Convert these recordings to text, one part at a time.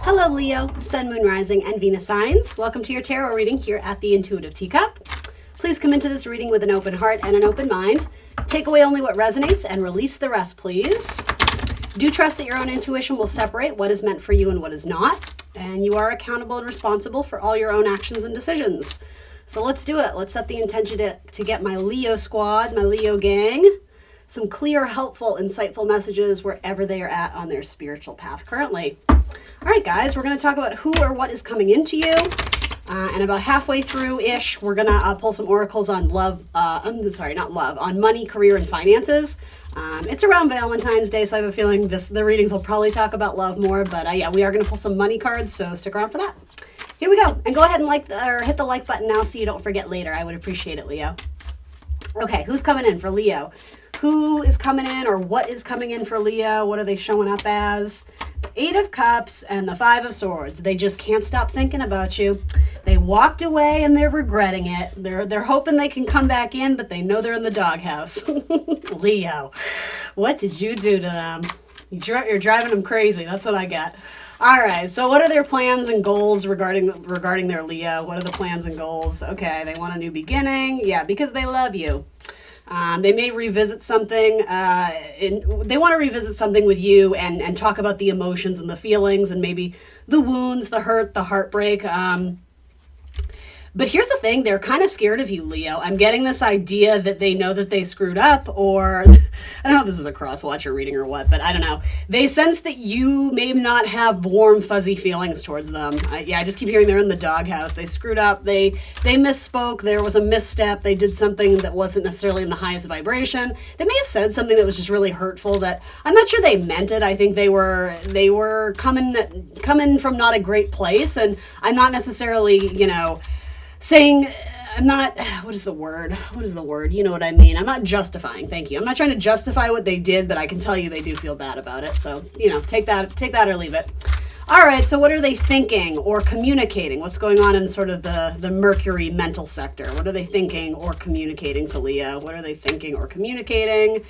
Hello, Leo, Sun, Moon, Rising, and Venus signs. Welcome to your tarot reading here at the Intuitive Teacup. Please come into this reading with an open heart and an open mind. Take away only what resonates and release the rest, please. Do trust that your own intuition will separate what is meant for you and what is not. And you are accountable and responsible for all your own actions and decisions. So let's do it. Let's set the intention to get my Leo squad, my Leo gang, some clear, helpful, insightful messages wherever they are at on their spiritual path currently. All right, guys, we're going to talk about who or what is coming into you. And about halfway through-ish, we're going to pull some oracles on on money, career, and finances. It's around Valentine's Day, so I have a feeling the readings will probably talk about love more. But yeah, we are going to pull some money cards, so stick around for that. Here we go. And go ahead and hit the like button now so you don't forget later. I would appreciate it, Leo. Okay, who's coming in for Leo? Who is coming in, or what is coming in for Leo? What are they showing up as? The Eight of Cups and the Five of Swords. They just can't stop thinking about you. They walked away and they're regretting it. They're hoping they can come back in, but they know they're in the doghouse. Leo, what did you do to them? You're driving them crazy. That's what I get. All right, so what are their plans and goals regarding their Leo? What are the plans and goals? Okay, they want a new beginning. Yeah, because they love you. They may revisit something. They want to revisit something with you and talk about the emotions and the feelings and maybe the wounds, the hurt, the heartbreak. But here's the thing, they're kind of scared of you, Leo. I'm getting this idea that they know that they screwed up, or I don't know if this is a cross-watcher reading or what, but I don't know. They sense that you may not have warm, fuzzy feelings towards them. I just keep hearing they're in the doghouse. They screwed up. They misspoke. There was a misstep. They did something that wasn't necessarily in the highest vibration. They may have said something that was just really hurtful that I'm not sure they meant it. I think they were coming from not a great place, and I'm not necessarily, saying, I'm not, what is the word? You know what I mean? I'm not justifying, thank you. I'm not trying to justify what they did, but I can tell you they do feel bad about it. So, take that or leave it. All right, so what are they thinking or communicating? What's going on in sort of the Mercury mental sector? What are they thinking or communicating to Leo? What are they thinking or communicating?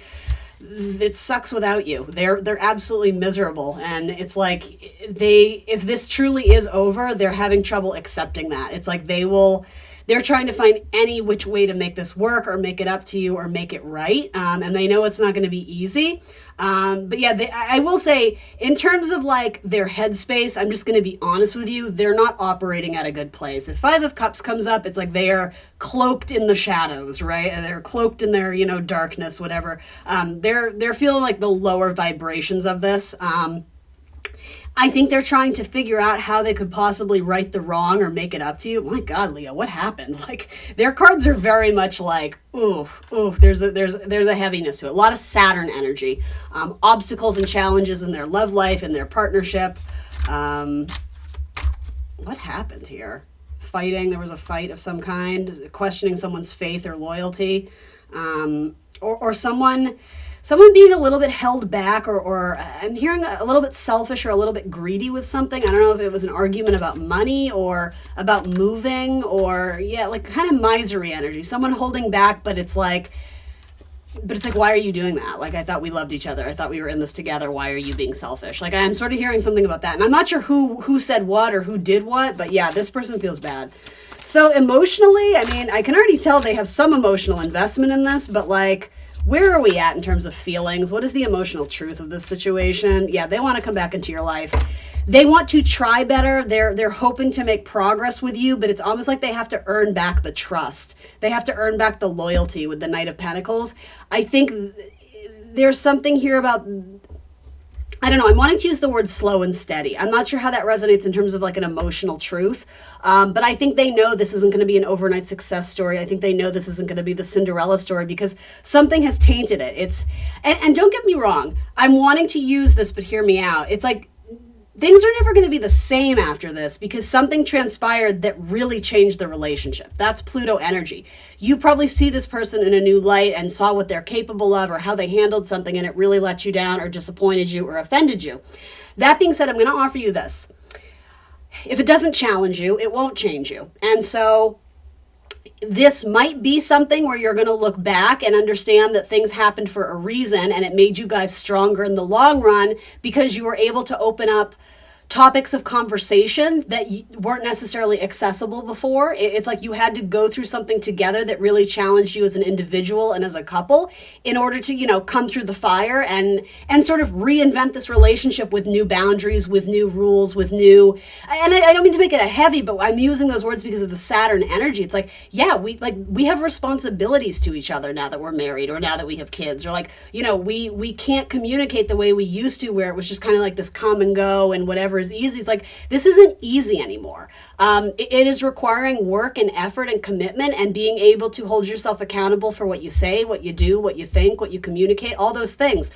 It sucks without you. They're absolutely miserable, and it's like if this truly is over, they're having trouble accepting that. It's like they're trying to find any which way to make this work or make it up to you or make it right, and they know it's not going to be easy. But yeah, I will say, in terms of like their headspace, I'm just going to be honest with you, they're not operating at a good place. If Five of Cups comes up, it's like they are cloaked in the shadows, right? And they're cloaked in their, darkness, whatever. They're feeling like the lower vibrations of this. I think they're trying to figure out how they could possibly right the wrong or make it up to you. My God, Leo, what happened? Like, their cards are very much like, there's a heaviness to it. A lot of Saturn energy, obstacles and challenges in their love life, in their partnership. What happened here? Fighting, there was a fight of some kind, questioning someone's faith or loyalty, or someone being a little bit held back, or I'm hearing a little bit selfish or a little bit greedy with something. I don't know if it was an argument about money or about moving, or like kind of misery energy. Someone holding back, but it's like, why are you doing that? Like, I thought we loved each other. I thought we were in this together. Why are you being selfish? Like, I'm sort of hearing something about that. And I'm not sure who said what or who did what, but yeah, this person feels bad. So emotionally, I can already tell they have some emotional investment in this, but like, where are we at in terms of feelings? What is the emotional truth of this situation? Yeah, they want to come back into your life. They want to try better. They're hoping to make progress with you, but it's almost like they have to earn back the trust. They have to earn back the loyalty with the Knight of Pentacles. I think there's something here about, I don't know, I'm wanting to use the word slow and steady. I'm not sure how that resonates in terms of like an emotional truth, but I think they know this isn't going to be an overnight success story. I think they know this isn't going to be the Cinderella story because something has tainted it. And don't get me wrong, I'm wanting to use this, but hear me out. It's like, things are never going to be the same after this because something transpired that really changed the relationship. That's Pluto energy. You probably see this person in a new light and saw what they're capable of or how they handled something and it really let you down or disappointed you or offended you. That being said, I'm going to offer you this. If it doesn't challenge you, it won't change you. And so this might be something where you're going to look back and understand that things happened for a reason and it made you guys stronger in the long run because you were able to open up topics of conversation that weren't necessarily accessible before. It's like you had to go through something together that really challenged you as an individual and as a couple in order to, come through the fire and sort of reinvent this relationship with new boundaries, with new rules, with new, and I don't mean to make it a heavy, but I'm using those words because of the Saturn energy. It's like, yeah, we have responsibilities to each other now that we're married or now that we have kids, or like, we can't communicate the way we used to, where it was just kind of like this come and go and whatever is easy. It's like, this isn't easy anymore. It is requiring work and effort and commitment and being able to hold yourself accountable for what you say, what you do, what you think, what you communicate, all those things.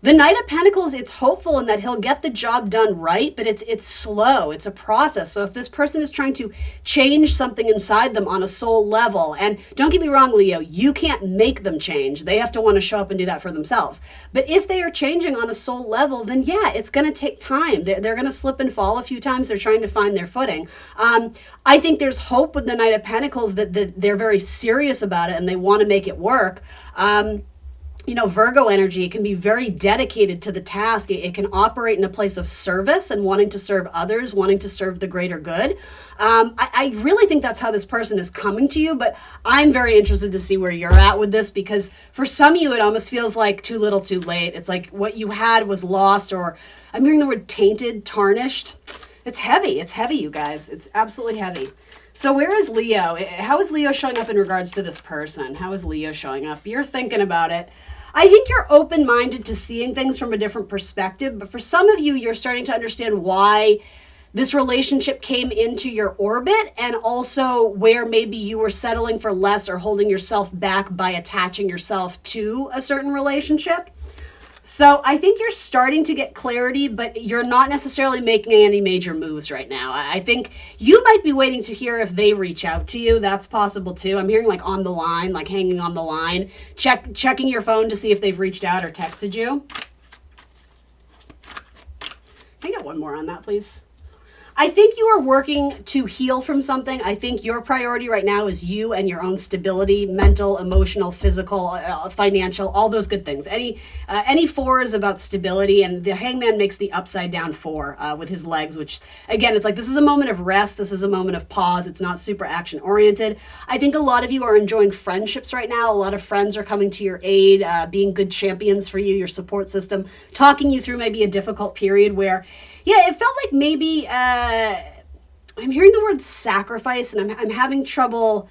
The Knight of Pentacles, it's hopeful in that he'll get the job done right, but it's slow. It's a process. So if this person is trying to change something inside them on a soul level, and don't get me wrong, Leo, you can't make them change. They have to want to show up and do that for themselves. But if they are changing on a soul level, then yeah, it's going to take time. They're going to slip and fall a few times. They're trying to find their footing. I think there's hope with the Knight of Pentacles that they're very serious about it and they want to make it work. Virgo energy can be very dedicated to the task. It can operate in a place of service and wanting to serve others, wanting to serve the greater good. I really think that's how this person is coming to you, but I'm very interested to see where you're at with this, because for some of you, it almost feels like too little, too late. It's like what you had was lost, or I'm hearing the word tainted, tarnished. It's heavy. It's heavy, you guys. It's absolutely heavy. So where is Leo? How is Leo showing up in regards to this person? How is Leo showing up? You're thinking about it. I think you're open-minded to seeing things from a different perspective, but for some of you, you're starting to understand why this relationship came into your orbit, and also where maybe you were settling for less or holding yourself back by attaching yourself to a certain relationship. So I think you're starting to get clarity, but you're not necessarily making any major moves right now. I think you might be waiting to hear if they reach out to you. That's possible too. I'm hearing like on the line, like hanging on the line, checking your phone to see if they've reached out or texted you. Can I get one more on that, please? I think you are working to heal from something. I think your priority right now is you and your own stability, mental, emotional, physical, financial, all those good things. Any four is about stability, and the Hangman makes the upside down four with his legs, which again, it's like, this is a moment of rest. This is a moment of pause. It's not super action oriented. I think a lot of you are enjoying friendships right now. A lot of friends are coming to your aid, being good champions for you, your support system, talking you through maybe a difficult period where, yeah, it felt like maybe I'm hearing the word sacrifice, and I'm having trouble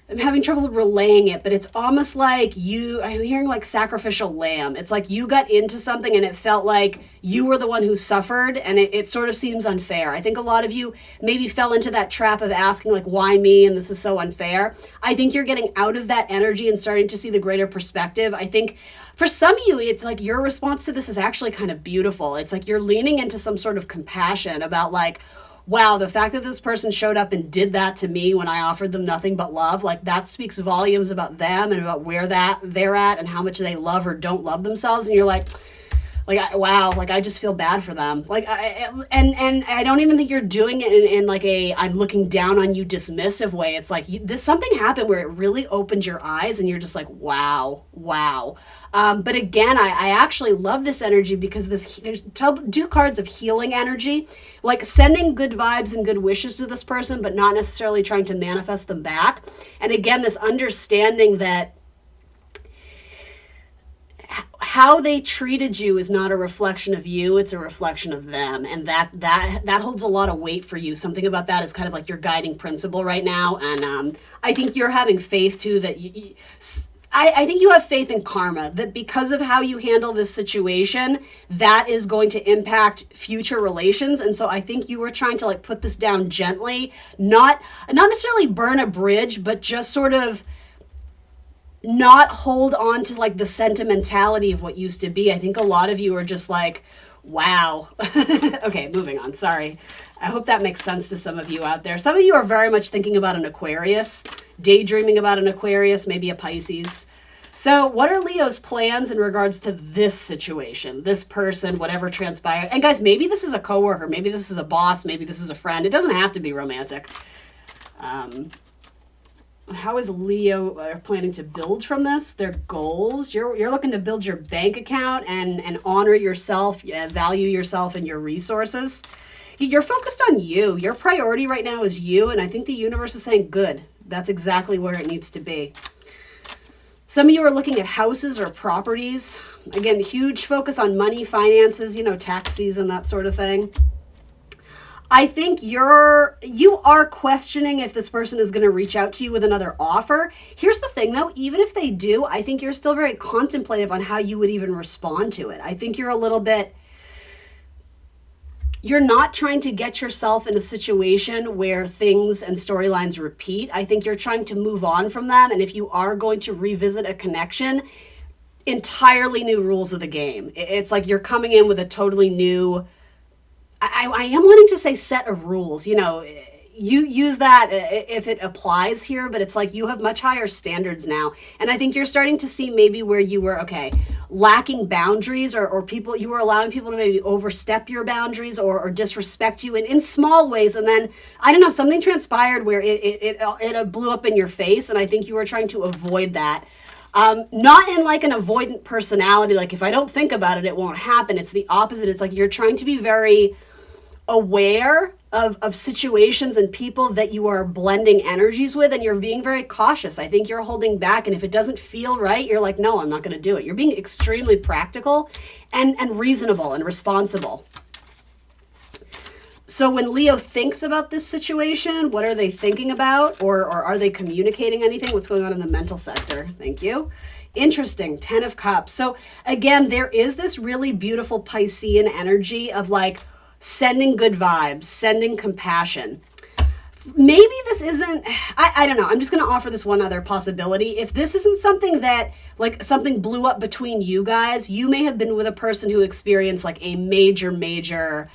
relaying it, but it's almost like I'm hearing like sacrificial lamb. It's like you got into something and it felt like you were the one who suffered, and it sort of seems unfair. I think a lot of you maybe fell into that trap of asking like, why me? And this is so unfair. I think you're getting out of that energy and starting to see the greater perspective. I think for some of you, it's like your response to this is actually kind of beautiful. It's like you're leaning into some sort of compassion about like, wow, the fact that this person showed up and did that to me when I offered them nothing but love, like that speaks volumes about them and about where they're at and how much they love or don't love themselves. And you're like, wow, like I just feel bad for them. Like, and I don't even think you're doing it in like I'm looking down on you dismissive way. It's like this something happened where it really opened your eyes and you're just like, wow. But again, I actually love this energy because there's two cards of healing energy, like sending good vibes and good wishes to this person, but not necessarily trying to manifest them back. And again, this understanding that how they treated you is not a reflection of you, it's a reflection of them. And that holds a lot of weight for you. Something about that is kind of like your guiding principle right now. And I think you're having faith too that I think you have faith in karma, that because of how you handle this situation, that is going to impact future relations. And so I think you were trying to like put this down gently, not necessarily burn a bridge, but just sort of not hold on to like the sentimentality of what used to be. I think a lot of you are just like, wow. Okay, moving on. Sorry. I hope that makes sense to some of you out there. Some of you are very much thinking about an Aquarius, daydreaming about an Aquarius, maybe a Pisces. So what are Leo's plans in regards to this situation, this person, whatever transpired? And guys, maybe this is a coworker, maybe this is a boss, maybe this is a friend. It doesn't have to be romantic. How is Leo planning to build from this? Their goals. You're looking to build your bank account and honor yourself, value yourself and your resources. You're focused on you. Your priority right now is you, and I think the universe is saying, good. That's exactly where it needs to be. Some of you are looking at houses or properties. Again, huge focus on money, finances, tax season, that sort of thing. I think you are questioning if this person is going to reach out to you with another offer. Here's the thing though, even if they do, I think you're still very contemplative on how you would even respond to it. I think you're not trying to get yourself in a situation where things and storylines repeat. I think you're trying to move on from them. And if you are going to revisit a connection, entirely new rules of the game. It's like you're coming in with a totally new, I am wanting to say set of rules. You use that if it applies here, but it's like you have much higher standards now. And I think you're starting to see maybe where you were, lacking boundaries or you were allowing people to maybe overstep your boundaries or disrespect you in small ways. And then, I don't know, something transpired where it blew up in your face. And I think you were trying to avoid that. Not in like an avoidant personality, like if I don't think about it, it won't happen. It's the opposite. It's like you're trying to be very aware of situations and people that you are blending energies with, and you're being very cautious. I think you're holding back, and if it doesn't feel right, you're like, no, I'm not going to do it. You're being extremely practical and reasonable and responsible. So when Leo thinks about this situation, what are they thinking about? Or are they communicating anything? What's going on in the mental sector? Thank you. Interesting. 10 of Cups. So again, there is this really beautiful Piscean energy of like sending good vibes, sending compassion. Maybe this isn't, I don't know. I'm just going to offer this one other possibility. If this isn't something that, like something blew up between you guys, you may have been with a person who experienced like a major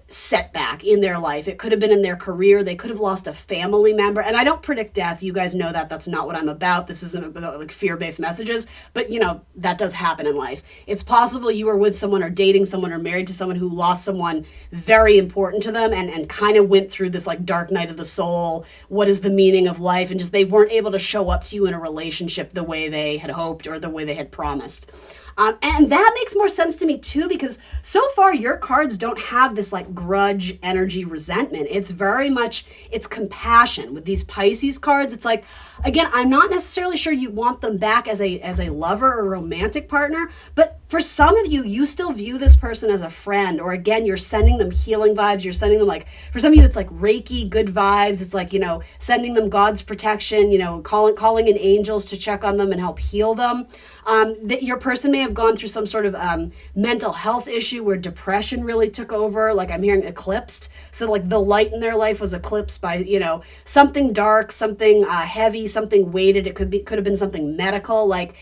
setback in their life. It could have been in their career. They could have lost a family member. And I don't predict death. You guys know that. That's not what I'm about. This isn't about like fear-based messages. But, that does happen in life. It's possible you were with someone or dating someone or married to someone who lost someone very important to them and kind of went through this like dark night of the soul. What is the meaning of life? And just they weren't able to show up to you in a relationship the way they had hoped or the way they had promised. And that makes more sense to me too, because so far your cards don't have this like grudge, energy, resentment. It's very much, it's compassion. With these Pisces cards, it's like, again, I'm not necessarily sure you want them back as a lover or romantic partner, but for some of you, you still view this person as a friend, or again, you're sending them healing vibes. You're sending them like, for some of you, it's like Reiki, good vibes. It's like, sending them God's protection, calling in angels to check on them and help heal them. That your person may have gone through some sort of mental health issue where depression really took over. Like I'm hearing eclipsed. So like the light in their life was eclipsed by, something dark, something heavy, something weighted. It could have been something medical. Like,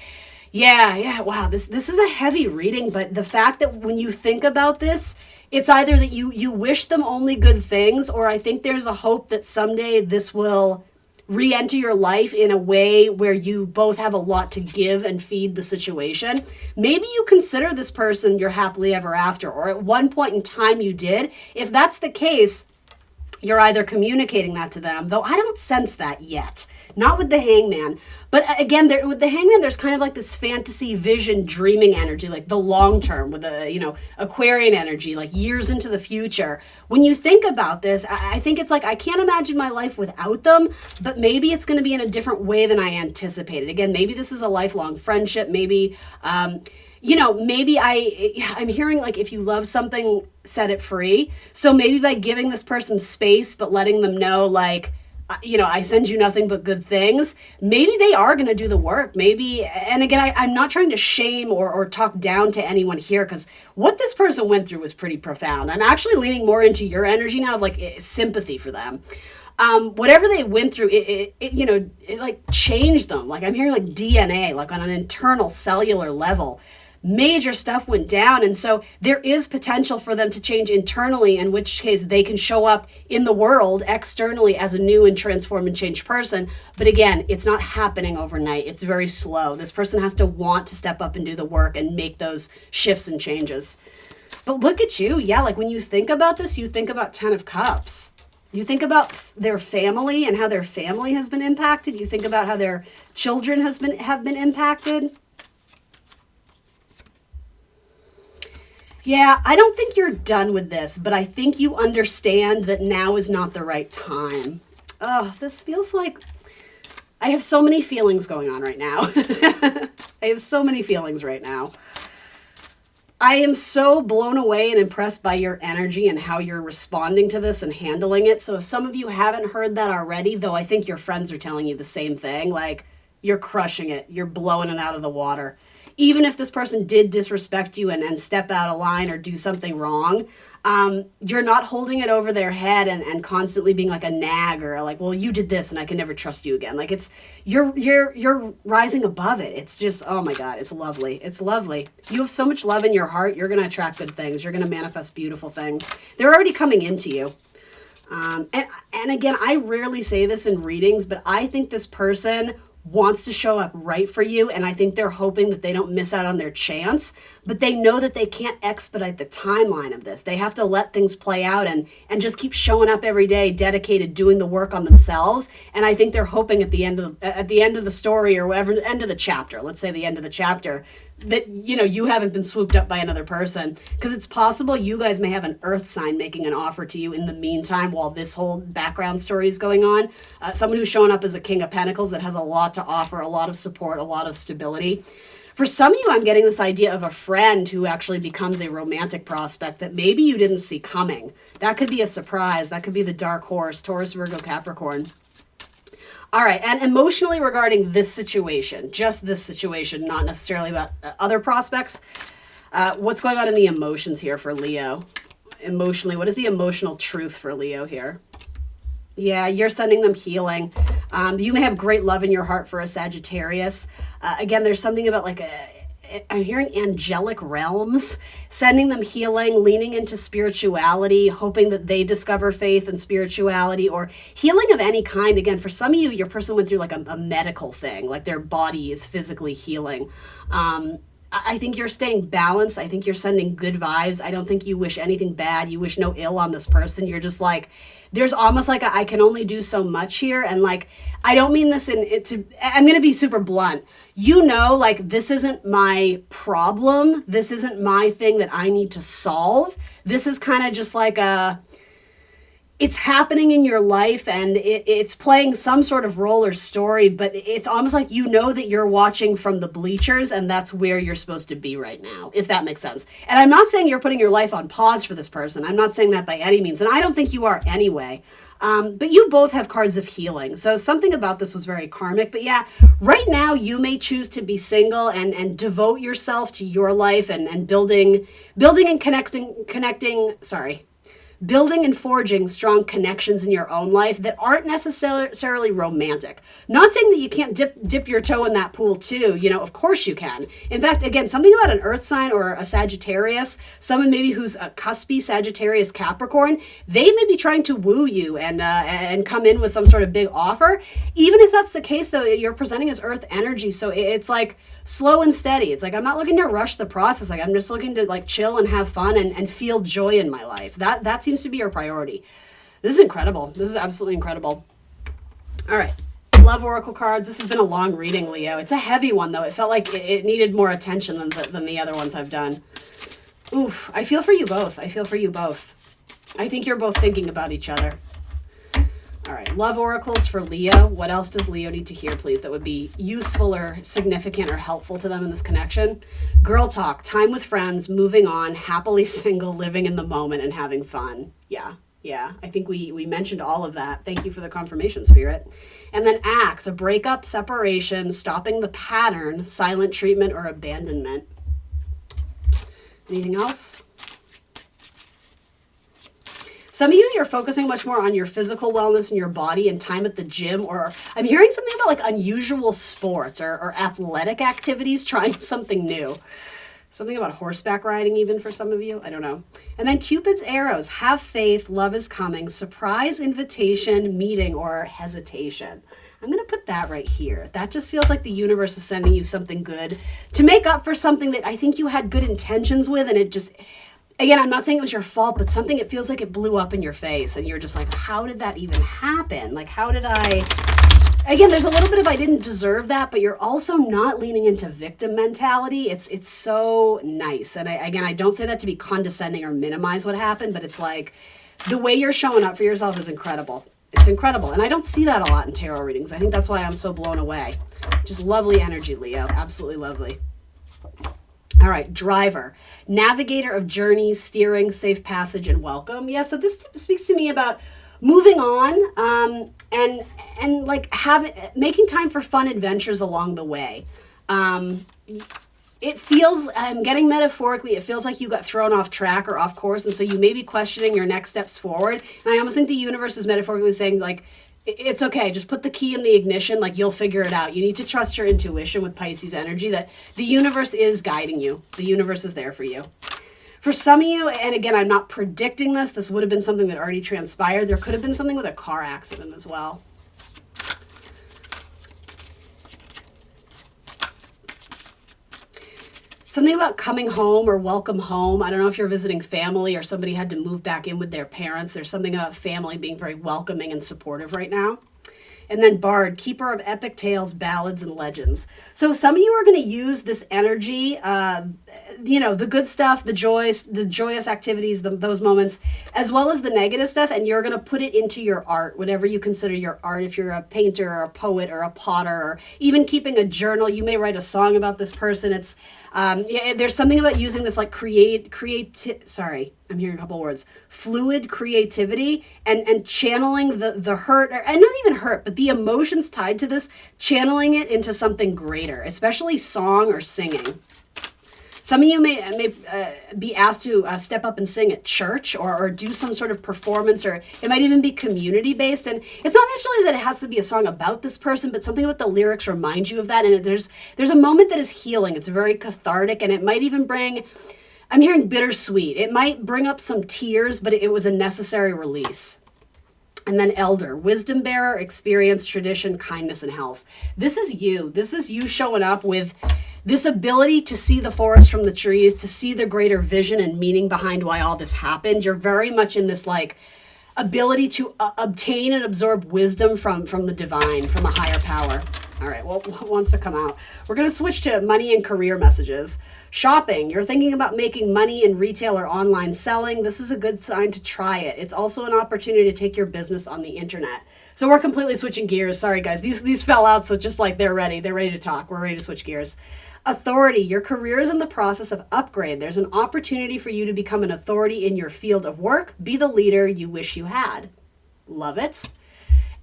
yeah. Wow. This is a heavy reading, but the fact that when you think about this, it's either that you wish them only good things, or I think there's a hope that someday this will re-enter your life in a way where you both have a lot to give and feed the situation. Maybe you consider this person your happily ever after, or at one point in time you did. If that's the case, you're either communicating that to them, though I don't sense that yet. Not with the Hangman. But again, with the Hangman, there's kind of like this fantasy, vision, dreaming energy, like the long term with the, Aquarian energy, like years into the future. When you think about this, I think it's like, I can't imagine my life without them, but maybe it's going to be in a different way than I anticipated. Again, maybe this is a lifelong friendship. Maybe, maybe I'm hearing like if you love something, set it free. So maybe by giving this person space, but letting them know like, I send you nothing but good things. Maybe they are going to do the work. Maybe, and again, I'm not trying to shame or talk down to anyone here, because what this person went through was pretty profound. I'm actually leaning more into your energy now of like sympathy for them. Whatever they went through, it like changed them. Like I'm hearing like DNA, like on an internal cellular level. Major stuff went down, and so there is potential for them to change internally, in which case they can show up in the world externally as a new and transformed and changed person. But again, it's not happening overnight. It's very slow. This person has to want to step up and do the work and make those shifts and changes. But look at you. Yeah, like when you think about this, you think about 10 of Cups. You think about their family and how their family has been impacted. You think about how their children have been impacted. Yeah, I don't think you're done with this, but I think you understand that now is not the right time. Oh, this feels like I have so many feelings going on right now. I have so many feelings right now. I am so blown away and impressed by your energy and how you're responding to this and handling it. So if some of you haven't heard that already, though I think your friends are telling you the same thing, like you're crushing it, you're blowing it out of the water. Even if this person did disrespect you and step out of line or do something wrong, you're not holding it over their head and constantly being like a nag or like, well, you did this and I can never trust you again. Like you're rising above it. It's just, oh my God, it's lovely. It's lovely. You have so much love in your heart. You're going to attract good things. You're going to manifest beautiful things. They're already coming into you. And again, I rarely say this in readings, but I think this person wants to show up right for you, and I think they're hoping that they don't miss out on their chance, but they know that they can't expedite the timeline of this. They have to let things play out and just keep showing up every day, dedicated, doing the work on themselves. And I think they're hoping at the end of the story, or whatever, the end of the chapter, let's say the end of the chapter, that you haven't been swooped up by another person, because it's possible you guys may have an earth sign making an offer to you in the meantime while this whole background story is going on. Someone who's showing up as a King of Pentacles that has a lot to offer, a lot of support, a lot of stability. For some of you, I'm getting this idea of a friend who actually becomes a romantic prospect that maybe you didn't see coming. That could be a surprise. That could be the dark horse, Taurus, Virgo, Capricorn. All right, and emotionally regarding this situation, just this situation, not necessarily about other prospects, what's going on in the emotions here for Leo? Emotionally, what is the emotional truth for Leo here? Yeah, you're sending them healing. You may have great love in your heart for a Sagittarius. Again, there's something about like I'm hearing angelic realms, sending them healing, leaning into spirituality, hoping that they discover faith and spirituality or healing of any kind. Again, for some of you, your person went through like a medical thing, like their body is physically healing. I think you're staying balanced. I think you're sending good vibes. I don't think you wish anything bad. You wish no ill on this person. You're just like, there's almost like I can only do so much here. And like, I don't mean this I'm going to be super blunt. Like this isn't my problem. This isn't my thing that I need to solve. This is kind of just like it's happening in your life and it's playing some sort of role or story, but it's almost like that you're watching from the bleachers and that's where you're supposed to be right now, if that makes sense. And I'm not saying you're putting your life on pause for this person. I'm not saying that by any means, and I don't think you are anyway. But you both have cards of healing. So something about this was very karmic. But yeah, right now you may choose to be single and devote yourself to your life and building and forging strong connections in your own life that aren't necessarily romantic. Not saying that you can't dip your toe in that pool too. Of course you can. In fact, again, something about an earth sign or a Sagittarius, someone maybe who's a cuspy Sagittarius Capricorn, they may be trying to woo you and come in with some sort of big offer. Even if that's the case, though, you're presenting as earth energy. So it's like slow and steady. It's like, I'm not looking to rush the process. Like I'm just looking to like chill and have fun and feel joy in my life. That seems to be your priority. This is incredible. This is absolutely incredible. All right. Love Oracle cards. This has been a long reading, Leo. It's a heavy one, though. It felt like it needed more attention than the other ones I've done. Oof. I feel for you both. I think you're both thinking about each other. All right. Love oracles for Leo. What else does Leo need to hear, please, that would be useful or significant or helpful to them in this connection? Girl talk, time with friends, moving on, happily single, living in the moment, and having fun. Yeah. I think we mentioned all of that. Thank you for the confirmation, Spirit. And then acts, a breakup, separation, stopping the pattern, silent treatment, or abandonment. Anything else? Some of you're focusing much more on your physical wellness and your body and time at the gym, or I'm hearing something about like unusual sports or athletic activities, trying something new. Something about horseback riding even for some of you. I don't know. And then Cupid's arrows, have faith, love is coming, surprise invitation, meeting, or hesitation. I'm going to put that right here. That just feels like the universe is sending you something good to make up for something that I think you had good intentions with, and again, I'm not saying it was your fault, but something, it feels like it blew up in your face and you're just like, how did that even happen? Like, how did again, there's a little bit of I didn't deserve that, but you're also not leaning into victim mentality. It's so nice. And I don't say that to be condescending or minimize what happened, but it's like the way you're showing up for yourself is incredible. It's incredible. And I don't see that a lot in tarot readings. I think that's why I'm so blown away. Just lovely energy, Leo. Absolutely lovely. All right, driver, navigator of journeys, steering, safe passage, and welcome. Yeah, so this speaks to me about moving on and like making time for fun adventures along the way. It feels, I'm getting metaphorically, it feels like you got thrown off track or off course, and so you may be questioning your next steps forward. And I almost think the universe is metaphorically saying, like, it's okay, just put the key in the ignition, like you'll figure it out. You need to trust your intuition with Pisces energy, that the universe is guiding you. The universe is there for you. For some of you, and again, I'm not predicting this would have been something that already transpired. There could have been something with a car accident as well. Something about coming home or welcome home. I don't know if you're visiting family or somebody had to move back in with their parents. There's something about family being very welcoming and supportive right now. And then Bard, keeper of epic tales, ballads, and legends. So some of you are going to use this energy, the good stuff, the joyous activities, those moments, as well as the negative stuff, and you're going to put it into your art, whatever you consider your art. If you're a painter or a poet or a potter, or even keeping a journal, you may write a song about this person. It's there's something about using this like I'm hearing a couple words, fluid creativity and channeling the hurt, and not even hurt, but the emotions tied to this, channeling it into something greater, especially song or singing. Some of you may be asked to step up and sing at church or do some sort of performance, or it might even be community-based. And it's not necessarily that it has to be a song about this person, but something with the lyrics remind you of that. And there's a moment that is healing. It's very cathartic, and it might even bring, I'm hearing bittersweet. It might bring up some tears, but it was a necessary release. And then elder, wisdom bearer, experience, tradition, kindness, and health. This is you. This is you showing up with this ability to see the forest from the trees, to see the greater vision and meaning behind why all this happened. You're very much in this like ability to obtain and absorb wisdom from the divine, from a higher power. All right, well, what wants to come out? We're going to switch to money and career messages. Shopping, you're thinking about making money in retail or online selling. This is a good sign to try it. It's also an opportunity to take your business on the internet. So we're completely switching gears. Sorry, guys. These fell out, so just like they're ready. They're ready to talk. We're ready to switch gears. Authority, your career is in the process of upgrade. There's an opportunity for you to become an authority in your field of work. Be the leader you wish you had. Love it.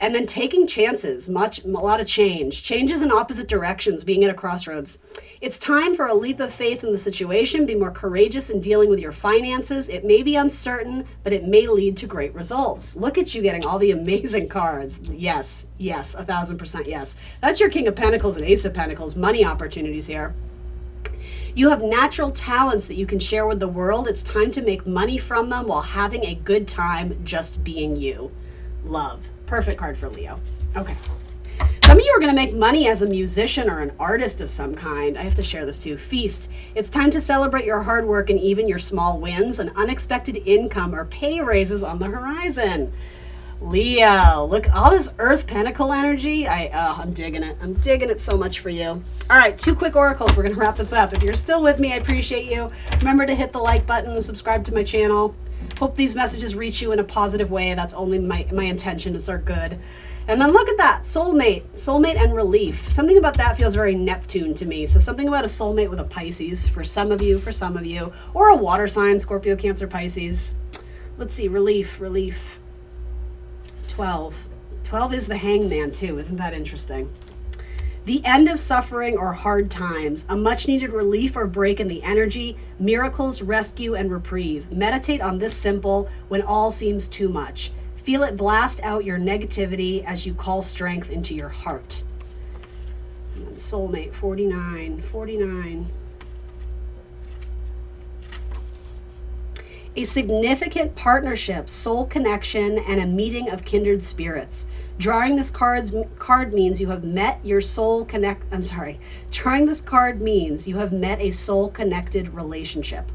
And then taking chances, a lot of changes in opposite directions, being at a crossroads. It's time for a leap of faith in the situation. Be more courageous in dealing with your finances. It may be uncertain, but it may lead to great results. Look at you getting all the amazing cards. Yes, 1,000% yes. That's your King of Pentacles and Ace of Pentacles, money opportunities here. You have natural talents that you can share with the world. It's time to make money from them while having a good time just being you. Love. Perfect card for Leo. Okay. Some of you are going to make money as a musician or an artist of some kind. I have to share this too. Feast. It's time to celebrate your hard work and even your small wins. An unexpected income or pay raises on the horizon. Leo, look, all this Earth Pentacle energy. I'm digging it. I'm digging it so much for you. All right, 2 quick oracles. We're going to wrap this up. If you're still with me, I appreciate you. Remember to hit the like button and subscribe to my channel. Hope these messages reach you in a positive way. That's only my intention. It's our good. And then look at that, soulmate and relief. Something about that feels very Neptune to me. So something about a soulmate with a Pisces for some of you, or a water sign, Scorpio, Cancer, Pisces. Let's see, relief. 12 is the hangman too. Isn't that interesting? The end of suffering or hard times, a much needed relief or break in the energy, miracles, rescue, and reprieve. Meditate on this simple when all seems too much. Feel it blast out your negativity as you call strength into your heart. And then soulmate, 49. A significant partnership, soul connection, and a meeting of kindred spirits. Drawing this card means you have met your soul Drawing this card means you have met a soul connected relationship.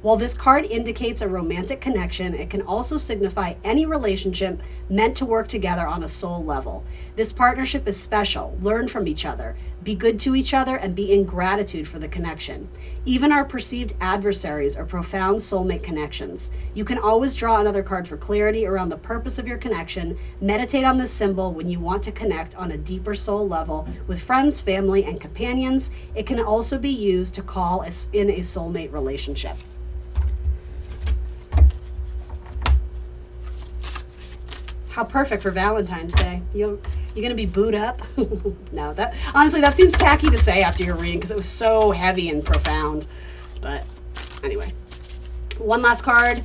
While this card indicates a romantic connection, it can also signify any relationship meant to work together on a soul level. This partnership is special. Learn from each other, be good to each other, and be in gratitude for the connection. Even our perceived adversaries are profound soulmate connections. You can always draw another card for clarity around the purpose of your connection. Meditate on this symbol when you want to connect on a deeper soul level with friends, family, and companions. It can also be used to call in a soulmate relationship. How perfect for Valentine's Day. You're going to be booed up? No, that honestly, that seems tacky to say after your reading because it was so heavy and profound. But anyway, one last card.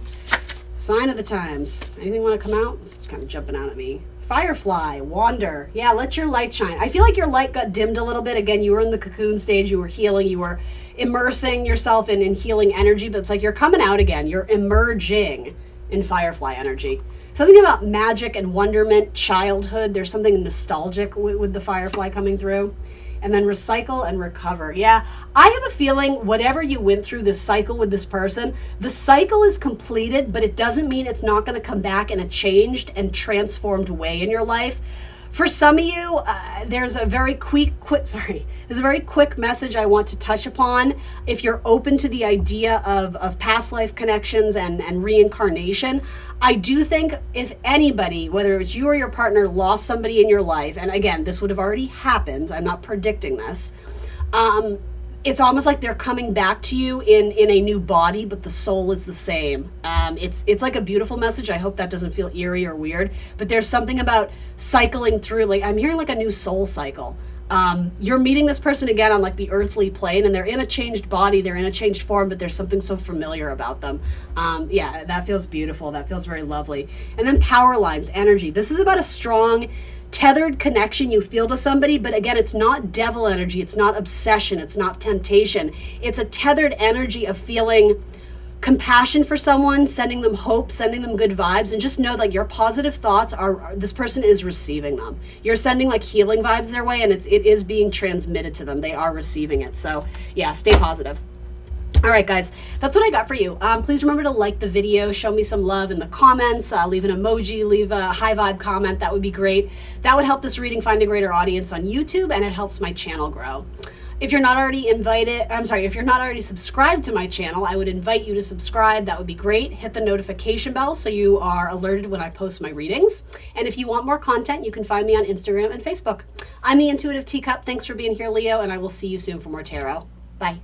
Sign of the times. Anything want to come out? It's kind of jumping out at me. Firefly, wander. Yeah, let your light shine. I feel like your light got dimmed a little bit. Again, you were in the cocoon stage. You were healing. You were immersing yourself in healing energy. But it's like you're coming out again. You're emerging in Firefly energy. Something about magic and wonderment, childhood. There's something nostalgic with the Firefly coming through. And then recycle and recover. Yeah, I have a feeling whatever you went through this cycle with this person, the cycle is completed, but it doesn't mean it's not going to come back in a changed and transformed way in your life. For some of you, there's a very quick message I want to touch upon. If you're open to the idea of past life connections and reincarnation, I do think if anybody, whether it's you or your partner, lost somebody in your life, and again, this would have already happened, I'm not predicting this, it's almost like they're coming back to you in a new body, but the soul is the same. It's like a beautiful message. I hope that doesn't feel eerie or weird, but there's something about cycling through, like I'm hearing like a new soul cycle. You're meeting this person again on like the earthly plane, and they're in a changed body, they're in a changed form, but there's something so familiar about them. Yeah, that feels beautiful. That feels very lovely. And then power lines, energy. This is about a strong, tethered connection you feel to somebody, but again, it's not devil energy, it's not obsession, it's not temptation. It's a tethered energy of feeling compassion for someone, sending them hope, sending them good vibes, and just know that your positive thoughts are this person is receiving them. You're sending like healing vibes their way, and it is being transmitted to them. They are receiving it. So yeah, stay positive. All right, guys, that's what I got for you. Please remember to like the video, show me some love in the comments, leave an emoji, leave a high vibe comment. That would be great. That would help this reading find a greater audience on YouTube, and it helps my channel grow. If you're not already if you're not already subscribed to my channel, I would invite you to subscribe. That would be great. Hit the notification bell so you are alerted when I post my readings. And if you want more content, you can find me on Instagram and Facebook. I'm the Intuitive Teacup. Thanks for being here, Leo, and I will see you soon for more tarot. Bye.